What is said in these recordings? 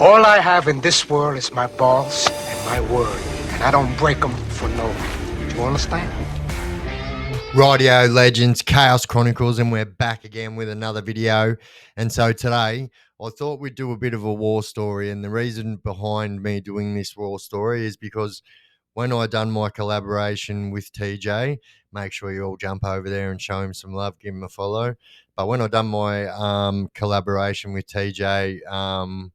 All I have in this world is my balls and my word, and I don't break them for no one. Do you understand? Radio Legends, Chaos Chronicles, and we're back again with another video. And so today, I thought we'd do a bit of a war story. And the reason behind me doing this war story is because when I done my collaboration with TJ, make sure you all jump over there and show him some love, give him a follow. But when I done my collaboration with TJ,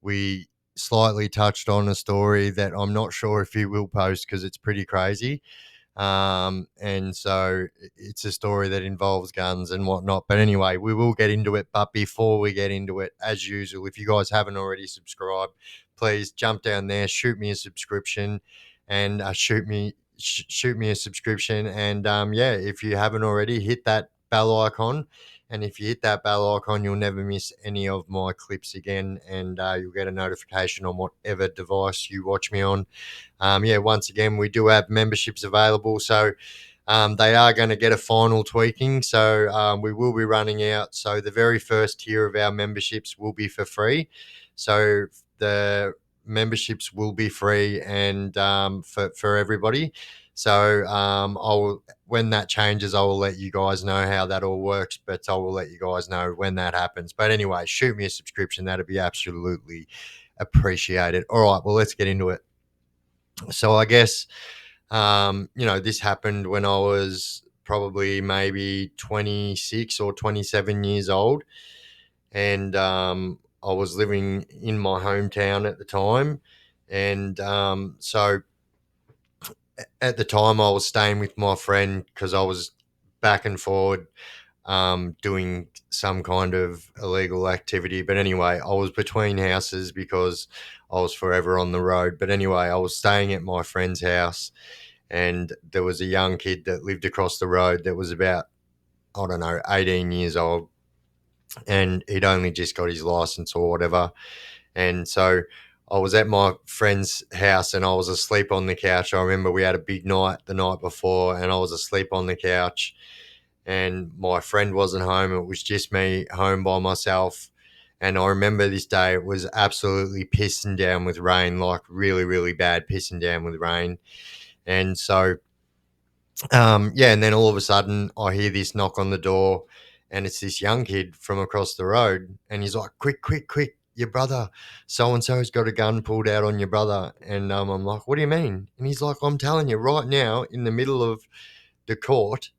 we slightly touched on a story that I'm not sure if he will post because it's pretty crazy. And so it's a story that involves guns and whatnot. But anyway, we will get into it. But before we get into it, as usual, if you guys haven't already subscribed, please jump down there, shoot me a subscription, and shoot me a subscription. And yeah, if you haven't already, hit that bell icon. And if you hit that bell icon, you'll never miss any of my clips again, and you'll get a notification on whatever device you watch me on. Yeah, once again, we do have memberships available. So they are going to get a final tweaking. So we will be running out. So the very first tier of our memberships will be for free. So the memberships will be free and for everybody. So I'll when that changes, I will let you guys know how that all works. But I will let you guys know when that happens. But anyway, shoot me a subscription. That'd be absolutely appreciated. All right, well, let's get into it. So I guess, this happened when I was probably maybe 26 or 27 years old. And I was living in my hometown at the time. And so at the time, I was staying with my friend because I was back and forward doing some kind of illegal activity. But anyway, I was between houses because I was forever on the road. But anyway, I was staying at my friend's house, and there was a young kid that lived across the road that was about, I don't know, 18 years old, and he'd only just got his license or whatever. And so I was at my friend's house and I was asleep on the couch. I remember we had a big night the night before, and I was asleep on the couch, and my friend wasn't home. It was just me home by myself. And I remember this day, it was absolutely pissing down with rain, like really, really bad pissing down with rain. And so, yeah, and then all of a sudden I hear this knock on the door, and it's this young kid from across the road. And he's like, quick, quick, quick, your brother, so-and-so's got a gun pulled out on your brother. And I'm like, what do you mean? And he's like, I'm telling you right now, in the middle of the court,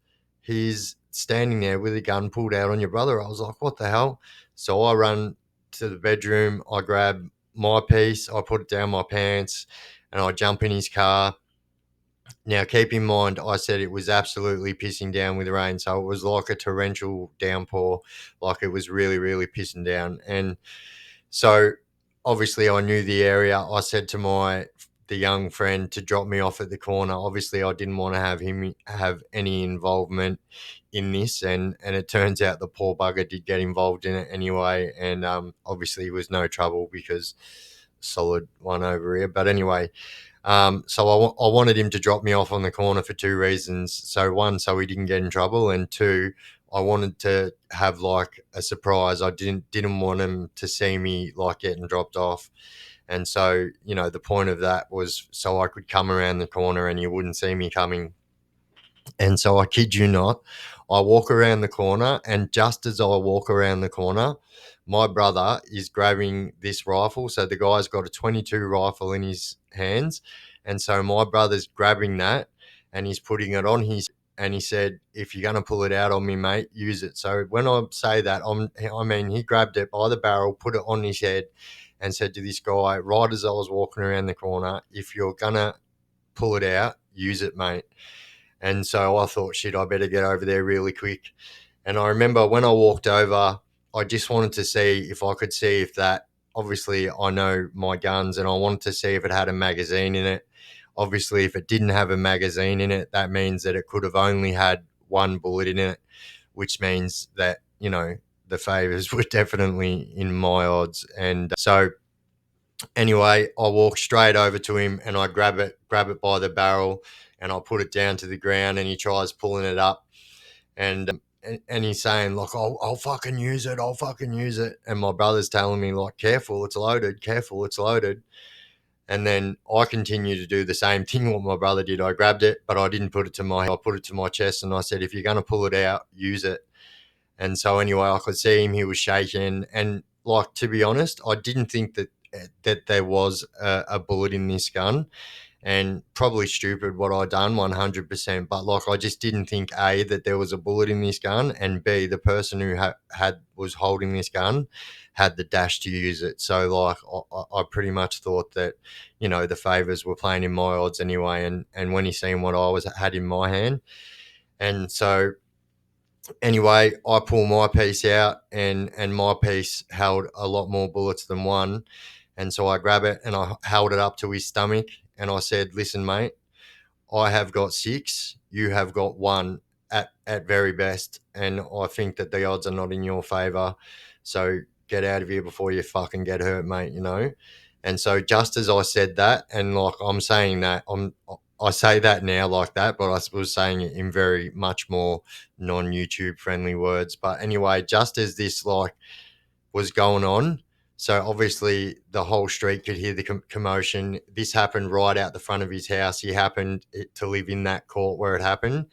he's standing there with a gun pulled out on your brother. I was like, what the hell? So I run to the bedroom, I grab my piece, I put it down my pants, and I jump in his car. Now, keep in mind, I said it was absolutely pissing down with rain. So it was like a torrential downpour, like it was really, really pissing down. And so obviously I knew the area. I said to the young friend to drop me off at the corner. Obviously I didn't want to have him have any involvement in this, and it turns out the poor bugger did get involved in it anyway, and obviously it was no trouble because solid one over here. But anyway, so I wanted him to drop me off on the corner for two reasons. So one, so he didn't get in trouble, and two, I wanted to have like a surprise. I didn't want him to see me like getting dropped off. And so, the point of that was so I could come around the corner and he wouldn't see me coming. And so I kid you not, I walk around the corner, and just as I walk around the corner, my brother is grabbing this rifle. So the guy's got a 22 rifle in his hands. And so my brother's grabbing that and he's putting it on his, and he said, if you're going to pull it out on me, mate, use it. So when I say that, I mean, he grabbed it by the barrel, put it on his head, and said to this guy, right as I was walking around the corner, if you're going to pull it out, use it, mate. And so I thought, shit, I better get over there really quick. And I remember when I walked over, I just wanted to see if I could see if that, obviously I know my guns, and I wanted to see if it had a magazine in it. Obviously, if it didn't have a magazine in it, that means that it could have only had one bullet in it, which means that, the favors were definitely in my odds. And so anyway, I walk straight over to him and I grab it by the barrel, and I put it down to the ground, and he tries pulling it up. And and he's saying like, I'll fucking use it. I'll fucking use it. And my brother's telling me like, careful, it's loaded. Careful, it's loaded. And then I continue to do the same thing what my brother did. I grabbed it, but I didn't put it to my head. I put it to my chest and I said, if you're going to pull it out, use it. And so anyway, I could see him. He was shaking. And like, to be honest, I didn't think that there was a bullet in this gun. And probably stupid what I done 100%. But like, I just didn't think A, that there was a bullet in this gun, and B, the person who was holding this gun had the dash to use it. So like, I pretty much thought that, the favors were playing in my odds anyway. And when he seen what had in my hand, and so anyway, I pull my piece out, and my piece held a lot more bullets than one. And so I grab it and I held it up to his stomach and I said, listen, mate, I have got 6, you have got 1 at very best. And I think that the odds are not in your favor. So get out of here before you fucking get hurt, mate, And so just as I said that, and like I'm saying that, I say that now like that, but I was saying it in very much more non-YouTube friendly words. But anyway, just as this like was going on, so obviously the whole street could hear the commotion. This happened right out the front of his house. He happened to live in that court where it happened.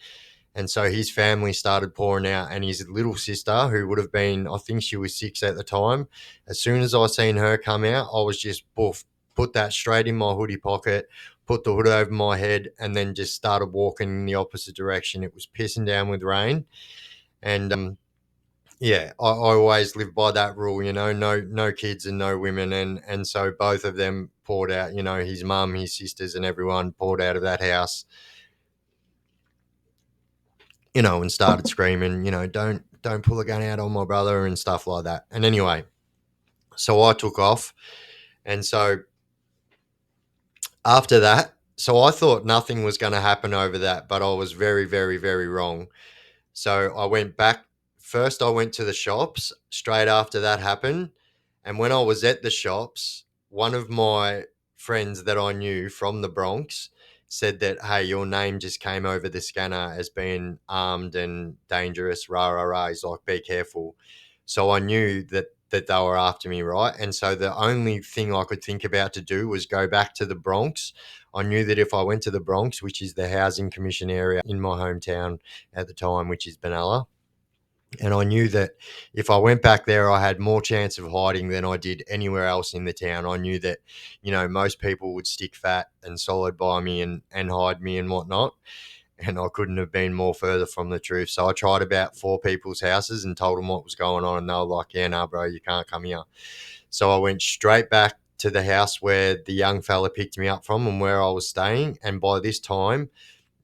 And so his family started pouring out, and his little sister, who would have been, I think she was 6 at the time, as soon as I seen her come out, I was just boof, put that straight in my hoodie pocket, put the hood over my head, and then just started walking in the opposite direction. It was pissing down with rain. And yeah, I always live by that rule, no kids and no women. And so both of them poured out, his mum, his sisters, and everyone poured out of that house, and started screaming, don't pull a gun out on my brother and stuff like that. And anyway, so I took off. And so after that, so I thought nothing was going to happen over that, but I was very, very, very wrong. So I went back. First, I went to the shops straight after that happened. And when I was at the shops, one of my friends that I knew from the Bronx said that, hey, your name just came over the scanner as being armed and dangerous, rah, rah, rah. He's like, be careful. So I knew that they were after me, right? And so the only thing I could think about to do was go back to the Bronx. I knew that if I went to the Bronx, which is the housing commission area in my hometown at the time, which is Benalla, and I knew that if I went back there, I had more chance of hiding than I did anywhere else in the town. I knew that, most people would stick fat and solid by me and hide me and whatnot. And I couldn't have been more further from the truth. So I tried about 4 people's houses and told them what was going on. And they were like, yeah, no, bro, you can't come here. So I went straight back to the house where the young fella picked me up from and where I was staying. And by this time,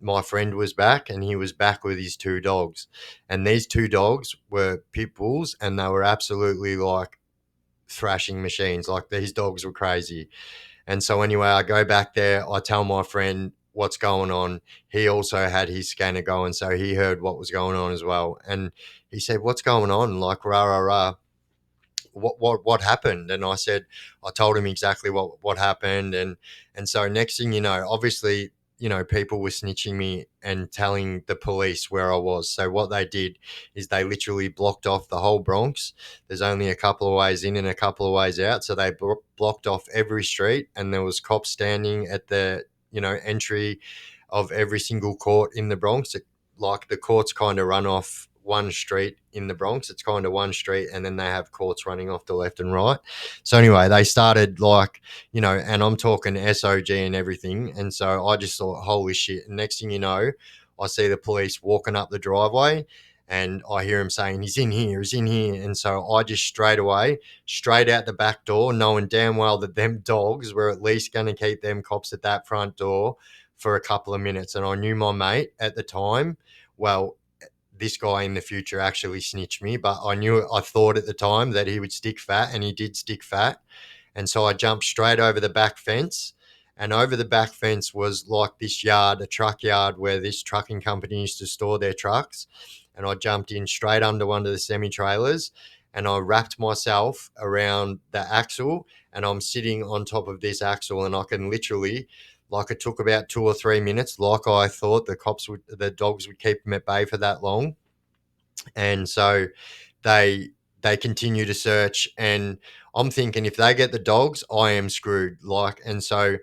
my friend was back, and he was back with his 2 dogs. And these 2 dogs were pit bulls, and they were absolutely like thrashing machines. Like, these dogs were crazy. And so anyway, I go back there. I tell my friend what's going on. He also had his scanner going, so he heard what was going on as well. And he said, what's going on? Like, rah, rah, rah. What happened? And I told him exactly what happened. And so next thing you know, obviously, people were snitching me and telling the police where I was. So what they did is they literally blocked off the whole Bronx. There's only a couple of ways in and a couple of ways out. So they blocked off every street, and there was cops standing at the, entry of every single court in the Bronx. Like, the courts kind of run off one street in the Bronx. It's kind of one street, and then they have courts running off the left and right. So anyway, they started like, and I'm talking SOG and everything. And so I just thought, holy shit. And next thing you know, I see the police walking up the driveway, and I hear him saying, he's in here. And so I just straight out the back door, knowing damn well that them dogs were at least going to keep them cops at that front door for a couple of minutes. And I knew my mate at the time, well, this guy in the future actually snitched me, but I thought at the time that he would stick fat, and he did stick fat. And so I jumped straight over the back fence, and over the back fence was like this yard, a truck yard where this trucking company used to store their trucks. And I jumped in straight under one of the semi-trailers, and I wrapped myself around the axle, and I'm sitting on top of this axle, and I can literally, like, it took about 2 or 3 minutes, like I thought the dogs would keep them at bay for that long. And so they they continue to search, and I'm thinking if they get the dogs, I am screwed. Like, and so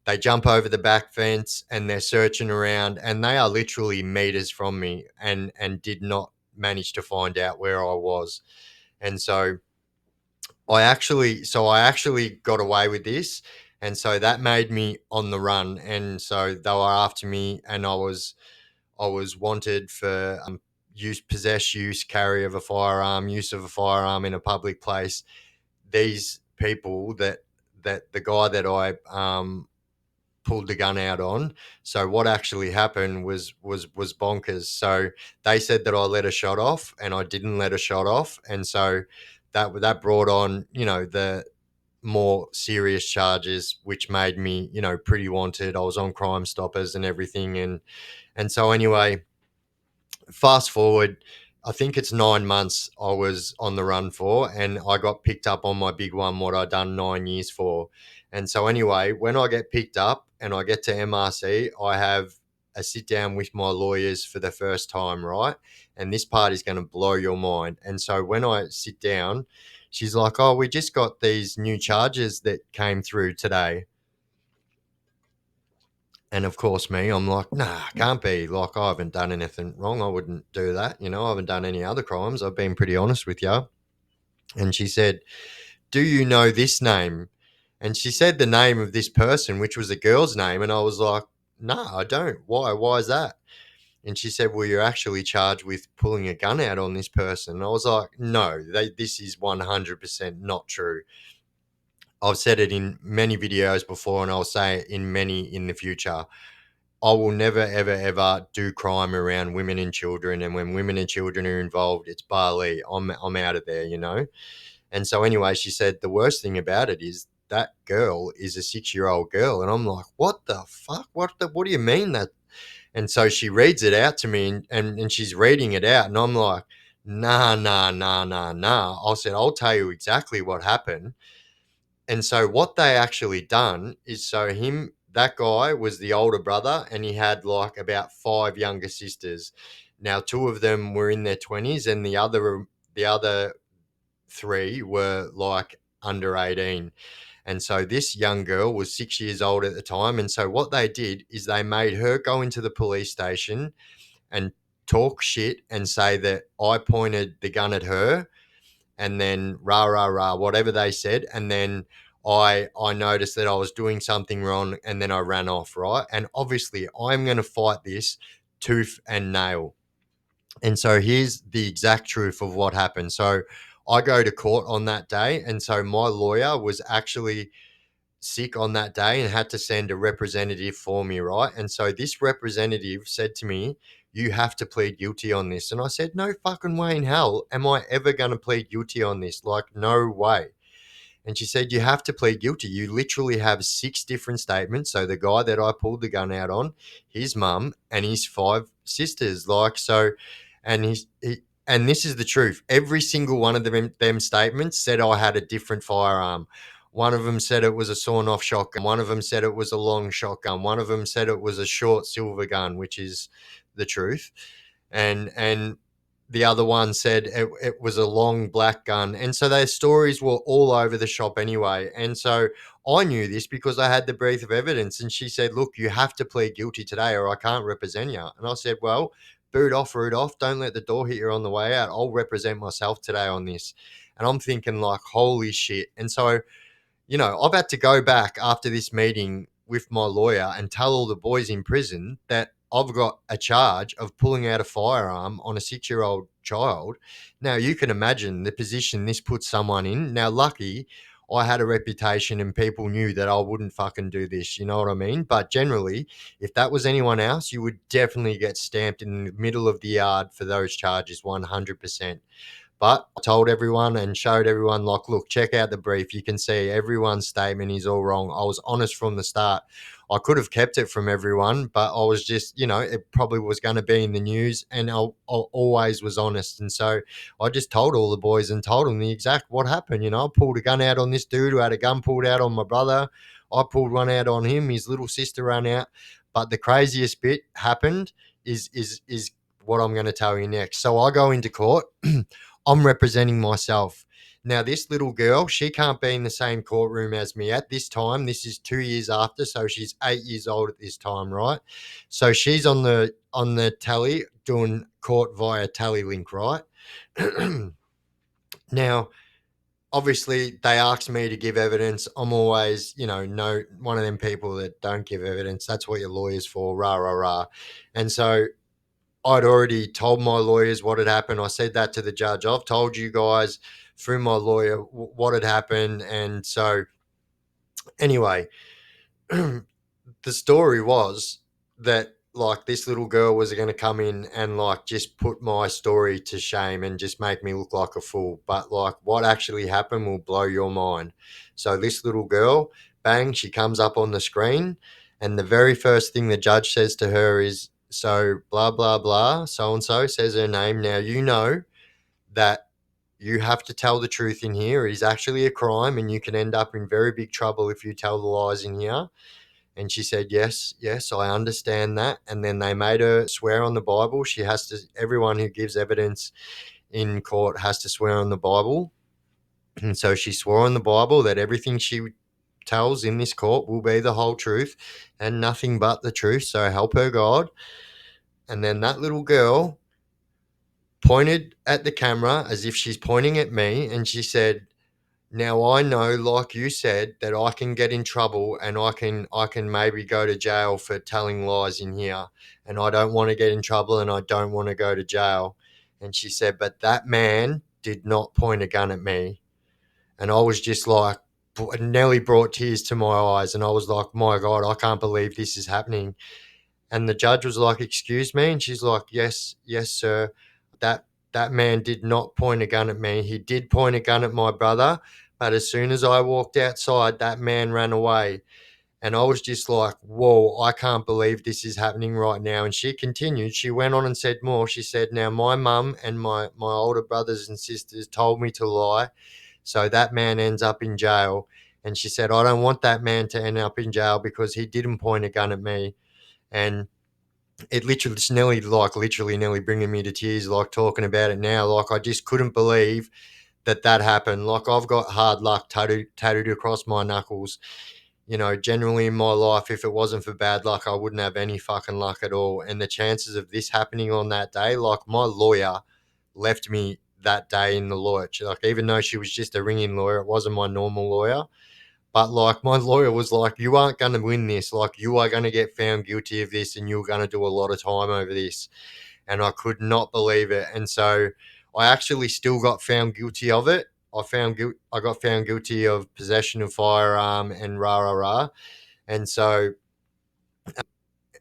they jump over the back fence and they're searching around, and they are literally meters from me, and did not manage to find out where I was. And so I actually got away with this, and so that made me on the run. And so they were after me, and I was wanted for use, carry of a firearm, use of a firearm in a public place. These people that the guy that I pulled the gun out on. So what actually happened was bonkers. So they said that I let a shot off, and I didn't let a shot off, and so that brought on the more serious charges, which made me pretty wanted. I was on Crime Stoppers and everything, and so anyway, fast forward, I think it's 9 months I was on the run for, and I got picked up on my big one, what I done 9 years for. And so anyway, when I get picked up and I get to MRC, I have a sit down with my lawyers for the first time, right? And this part is going to blow your mind. And so when I sit down, she's like, "Oh, we just got these new charges that came through today." And of course, me, I'm like, nah, can't be. Like, I haven't done anything wrong. I wouldn't do that. I haven't done any other crimes. I've been pretty honest with you. And she said, "Do you know this name?" And she said the name of this person, which was a girl's name. And I was like, "No, I don't. Why? Why is that?" And she said, "Well, you're actually charged with pulling a gun out on this person." And I was like, "No, this is 100% not true. I've said it in many videos before, and I'll say it in many in the future. I will never, ever, ever do crime around women and children. And when women and children are involved, it's Bali. I'm out of there. And so anyway, she said the worst thing about it is that girl is a 6-year-old girl. And I'm like, what the fuck? What do you mean that? And so she reads it out to me, and she's reading it out. And I'm like, nah, nah, nah, nah, nah. I said, I'll tell you exactly what happened. And so what they actually done is, so that guy was the older brother, and he had like about 5 younger sisters. Now 2 of them were in their 20s, and the other 3 were like under 18. And so this young girl was 6 years old at the time. And so what they did is they made her go into the police station and talk shit and say that I pointed the gun at her, and then rah rah rah, whatever they said, and then I noticed that I was doing something wrong, and then I ran off, right? And obviously I'm going to fight this tooth and nail. And so here's the exact truth of what happened. So I go to court on that day, and so my lawyer was actually sick on that day and had to send a representative for me, right? And so this representative said to me, "You have to plead guilty on this." And I said, "No fucking way in hell am I ever going to plead guilty on this. Like, no way." And she said, "You have to plead guilty. You literally have 6 different statements." So the guy that I pulled the gun out on, his mum, and his 5 sisters. Like, so, and and this is the truth. Every single one of them statements said I had a different firearm. One of them said it was a sawn-off shotgun. One of them said it was a long shotgun. One of them said it was a short silver gun, which is the truth. And the other one said it was a long black gun. And so their stories were all over the shop anyway. And so I knew this because I had the brief of evidence. And she said, "Look, you have to plead guilty today or I can't represent you." And I said, "Well, boot off, root off. Don't let the door hit you on the way out. I'll represent myself today on this." And I'm thinking like, holy shit. And so I've had to go back after this meeting with my lawyer and tell all the boys in prison that I've got a charge of pulling out a firearm on a 6-year-old child. Now, you can imagine the position this puts someone in. Now, lucky I had a reputation and people knew that I wouldn't fucking do this. You know what I mean? But generally, if that was anyone else, you would definitely get stamped in the middle of the yard for those charges 100%. But I told everyone and showed everyone, like, look, check out the brief. You can see everyone's statement is all wrong. I was honest from the start. I could have kept it from everyone, but I was just, it probably was going to be in the news, and I always was honest. And so I just told all the boys and told them the exact what happened. I pulled a gun out on this dude who had a gun pulled out on my brother. I pulled one out on him. His little sister ran out. But the craziest bit happened is what I'm going to tell you next. So I go into court. I'm representing myself. Now, this little girl, she can't be in the same courtroom as me at this time. This is 2 years after, so she's 8 years old at this time, right? So she's on the tally doing court via tally link, right? Now, obviously, they asked me to give evidence. I'm always, no one of them people that don't give evidence. That's what your lawyer's for, rah rah rah. And so I'd already told my lawyers what had happened. I said that to the judge. I've told you guys through my lawyer what had happened. And so, anyway, the story was that like this little girl was going to come in and like just put my story to shame and just make me look like a fool. But like what actually happened will blow your mind. So, this little girl, bang, she comes up on the screen. And the very first thing the judge says to her is, so blah, blah, blah, so and so says her name. Now, you know that you have to tell the truth in here. It is actually a crime and you can end up in very big trouble if you tell the lies in here. And she said, yes, yes, I understand that. And then they made her swear on the Bible. She has to, everyone who gives evidence in court has to swear on the Bible. And so she swore on the Bible that everything she tells in this court will be the whole truth and nothing but the truth. So help her God. And then that little girl pointed at the camera as if she's pointing at me. And she said, now I know, like you said, that I can get in trouble and I can maybe go to jail for telling lies in here. And I don't want to get in trouble and I don't want to go to jail. And she said, but that man did not point a gun at me. And I was just like, Nelly brought tears to my eyes. And I was like, my God, I can't believe this is happening. And the judge was like, excuse me? And she's like, yes, yes, sir. That man did not point a gun at me. He did point a gun at my brother. But as soon as I walked outside, that man ran away. And I was just like, whoa, I can't believe this is happening right now. And she continued. She went on and said more. She said, now my mum and my older brothers and sisters told me to lie. So that man ends up in jail. And she said, I don't want that man to end up in jail because he didn't point a gun at me. And it literally, it's nearly bringing me to tears, like talking about it now. Like I just couldn't believe that happened. Like I've got hard luck tattooed across my knuckles. Generally in my life, if it wasn't for bad luck, I wouldn't have any fucking luck at all. And the chances of this happening on that day, like my lawyer left me that day in the lurch. Like even though she was just a ringing lawyer, it wasn't my normal lawyer. But like my lawyer was like, you aren't going to win this. Like you are going to get found guilty of this and you're going to do a lot of time over this. And I could not believe it. And so I actually still got found guilty of it. I got found guilty of possession of firearm and rah, rah, rah. And so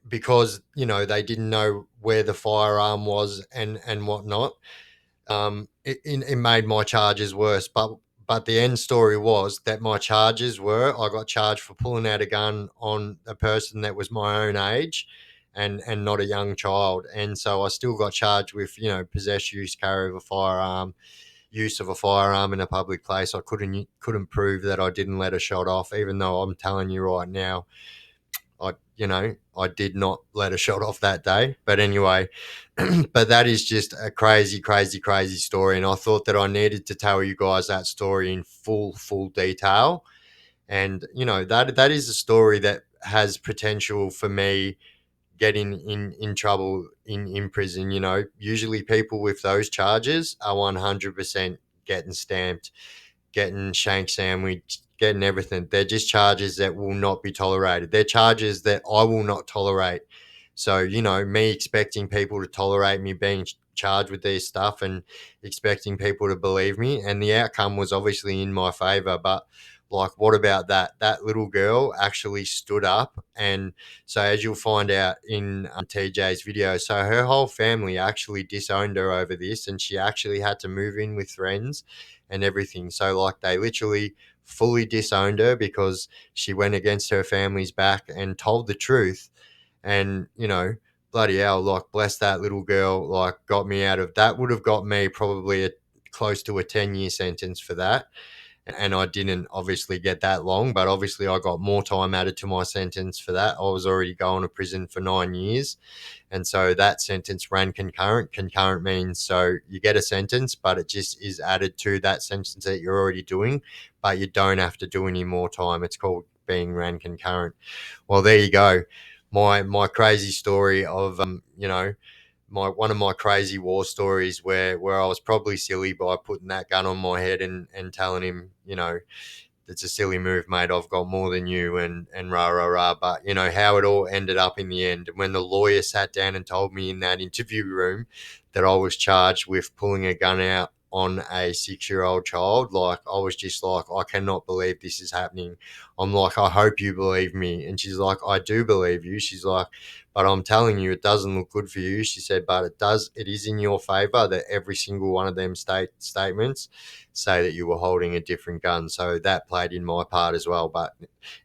because, they didn't know where the firearm was and whatnot, it made my charges worse. But the end story was that my charges were I got charged for pulling out a gun on a person that was my own age and not a young child. And so I still got charged with, possess, use, carry of a firearm, use of a firearm in a public place. I couldn't prove that I didn't let a shot off, even though I'm telling you right now, I did not let a shot off that day. But anyway, but that is just a crazy, crazy, crazy story. And I thought that I needed to tell you guys that story in full detail. And, that is a story that has potential for me getting in trouble in prison. Usually people with those charges are 100% getting stamped, getting shank sandwich, getting everything. They're just charges that will not be tolerated. They're charges that I will not tolerate. So, me expecting people to tolerate me being charged with this stuff and expecting people to believe me. And the outcome was obviously in my favor. But like, what about that? That little girl actually stood up. And so, as you'll find out in TJ's video, so her whole family actually disowned her over this. And she actually had to move in with friends and everything. So, like, they literally fully disowned her because she went against her family's back and told the truth. And, bloody hell, like, bless that little girl, like, got me out of that. Would have got me probably close to a 10-year sentence for that. and I didn't obviously get that long, but obviously I got more time added to my sentence for that. I was already going to prison for 9 years. And so that sentence ran concurrent. Concurrent means so you get a sentence, but it just is added to that sentence that you're already doing, but you don't have to do any more time. It's called being ran concurrent. Well, there you go. My crazy story of my one of my crazy war stories where I was probably silly by putting that gun on my head and telling him, it's a silly move, mate. I've got more than you, and rah rah rah. But how it all ended up in the end. When the lawyer sat down and told me in that interview room that I was charged with pulling a gun out on a 6-year-old child, like I was just like, I cannot believe this is happening. I'm like, I hope you believe me. And she's like, I do believe you. She's like, but I'm telling you, it doesn't look good for you. She said, but it is in your favor that every single one of them statements say that you were holding a different gun. So that played in my part as well. But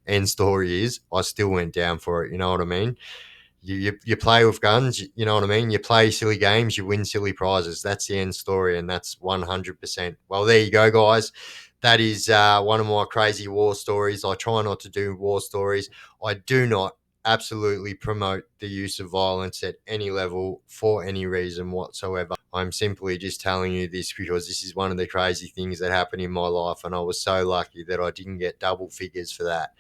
end story is I still went down for it. You know what I mean? You play with guns, you know what I mean? You play silly games, you win silly prizes. That's the end story, and that's 100%. Well, there you go, guys. That is one of my crazy war stories. I try not to do war stories. I do not absolutely promote the use of violence at any level for any reason whatsoever. I'm simply just telling you this because this is one of the crazy things that happened in my life, and I was so lucky that I didn't get double figures for that.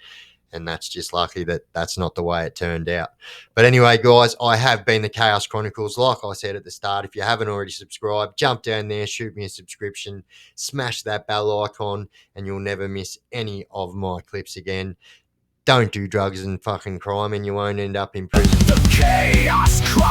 And that's just lucky that that's not the way it turned out. But anyway, guys, I have been the Chaos Chronicles. Like I said at the start, if you haven't already subscribed, jump down there, shoot me a subscription, smash that bell icon, and you'll never miss any of my clips again. Don't do drugs and fucking crime, and you won't end up in prison. The Chaos Chronicles.